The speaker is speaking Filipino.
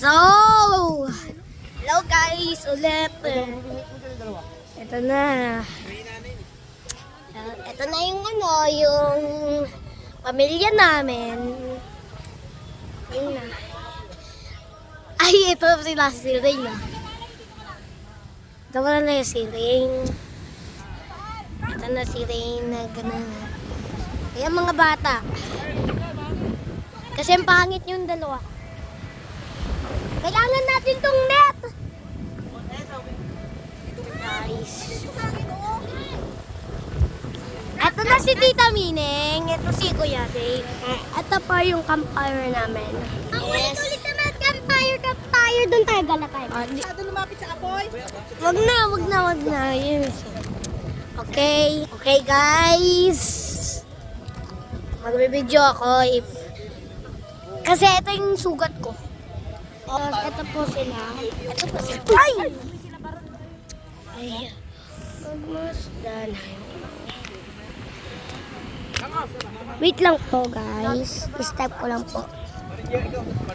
So, hello guys, ulit. Ito na. Ito na yung yung pamilya namin. Yun na. Ay, ito sila si Rain na. Ito na si Rain. Ito na si Rain na ganun. Ayan mga bata. Kasi ang pangit yung dalawa. Kailangan natin tong net. Guys. Ito na si Tita Mineng. Ito si Kuya Dave. Ito pa yung campfire namin. Yes. Ulit naman campfire. Doon tayo galakay. Doon lumapit sa apoy. Wag na. Yun. Okay. Okay guys. Magbibideo ako. Kasi ito yung sugat ko. Ito po sila. Ay! Ay! Almost done. Wait lang po guys. Step ko lang po.